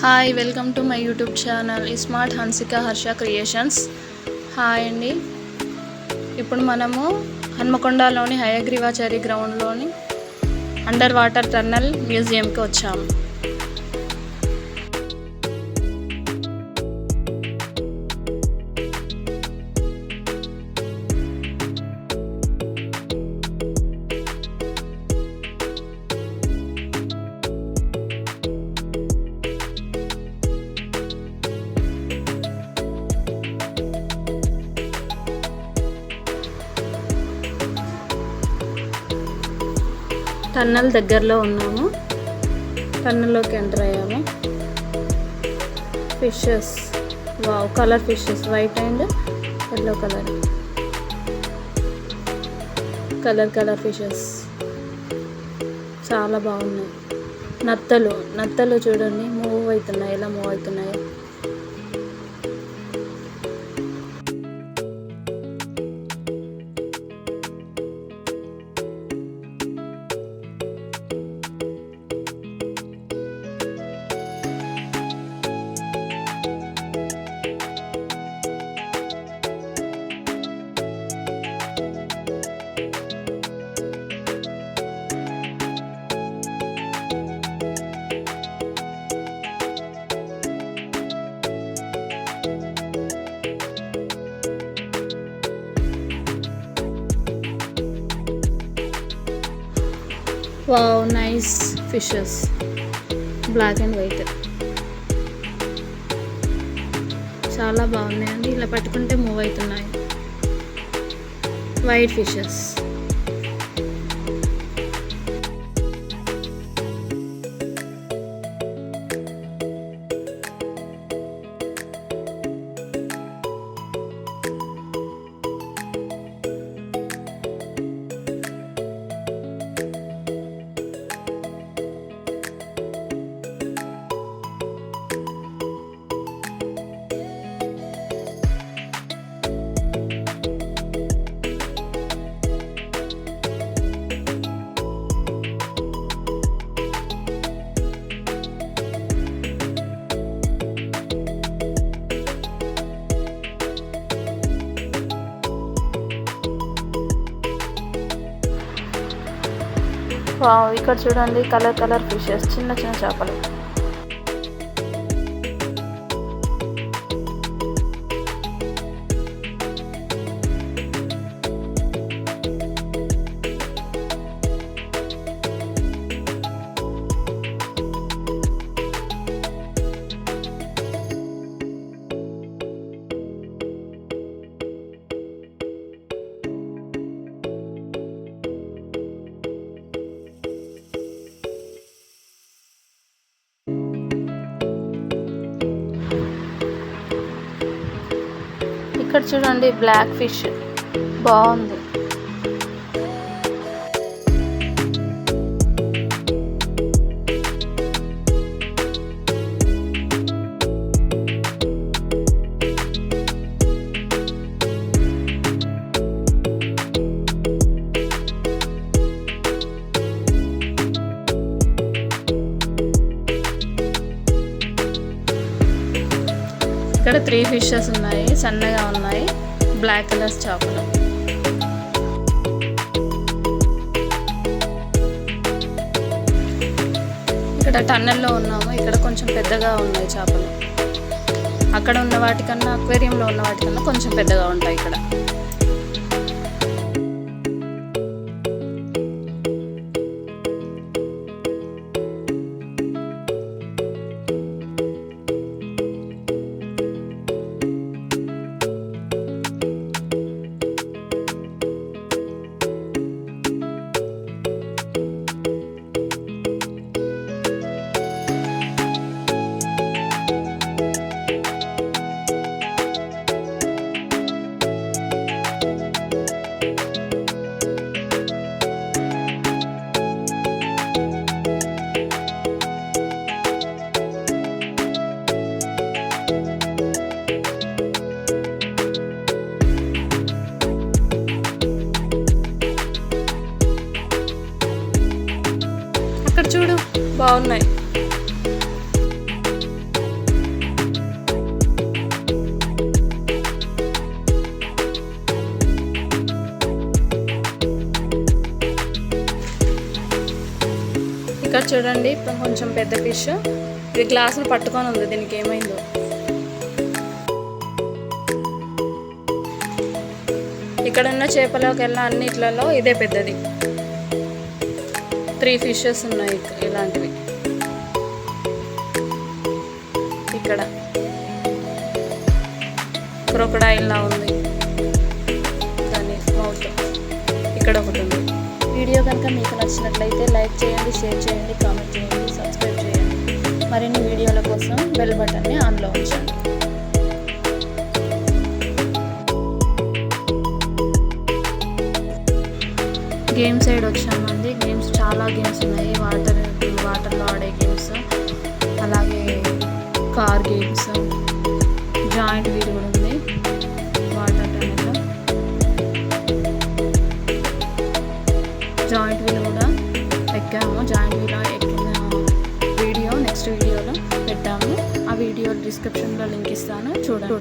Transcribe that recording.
Hi welcome to my YouTube channel smart Hansika Harsha creations. Hi అండి. ఇప్పుడు మనము హన్మకొండలోని హయగ్రీవాచారి గ్రౌండ్లోని అండర్ వాటర్ టన్నల్ మ్యూజియంకి వచ్చాము. టన్నల్ దగ్గరలో ఉన్నాము. టన్నల్లోకి ఎంటర్ అయ్యాము. Fishes, wow, colour fishes, white and yellow colour fishes చాలా బాగున్నాయి. నత్తలు చూడండి, ఎలా మూవ్ అవుతున్నాయో. Wow, nice fishes, black and white చాలా బాగున్నాయండి. ఇలా పట్టుకుంటే మూవ్ అవుతున్నాయి. White fishes. వావ్, ఇక్కడ చూడండి, కలర్ ఫిషెస్, చిన్న చేపలు. ఇక్కడ చూడండి, బ్లాక్ ఫిష్ బాగుంది. ఇక్కడ 3 ఫిషెస్ ఉన్నాయి, సన్నగా ఉన్నాయి, బ్లాక్ కలర్ చేపలు. ఇక్కడ టన్నెల్లో ఉన్నాము. ఇక్కడ కొంచెం పెద్దగా ఉన్నాయి చేపలు. అక్కడ ఉన్న వాటికన్నా, అక్వేరియంలో ఉన్న వాటికన్నా కొంచెం పెద్దగా ఉంటాయి ఇక్కడ. చూడు, బాగున్నాయి. చూడండి ఇప్పుడు కొంచెం పెద్ద ఫిష్, ఇది గ్లాసులు పట్టుకొని ఉంది, దీనికి ఏమైందో. ఇక్కడ ఉన్న చేపలకెల్లా అన్నిట్లలో ఇదే పెద్దది. 3 ఫిషెస్ ఉన్నాయి ఇలాంటివి. ఇక్కడ క్రొకడైల్ లా ఉంది దాని మౌత్. ఇక్కడ ఒకటి ఉంది. వీడియో కనుక మీకు నచ్చినట్లయితే లైక్ చేయండి, షేర్ చేయండి, కామెంట్ చేయండి, సబ్స్క్రైబ్ చేయండి. మరిన్ని వీడియోల కోసం బెల్ బటన్ని ఆన్లో ఉంచండి. గేమ్ సైడ్ వచ్చామండి. గేమ్స్ చాలా గేమ్స్ ఉన్నాయి. వాటర్లో ఆడే గేమ్స్, అలాగే కార్ గేమ్స్, జాయింట్ వీల్ కూడా ఉంది. వాటర్ టైంలో జాయింట్ వీల్ కూడా ఎక్కాము. జాయింట్ వీల్ ఎక్కిన వీడియో నెక్స్ట్ వీడియోలో పెట్టాము. ఆ వీడియో డిస్క్రిప్షన్లో లింక్ ఇస్తాను, చూడండి.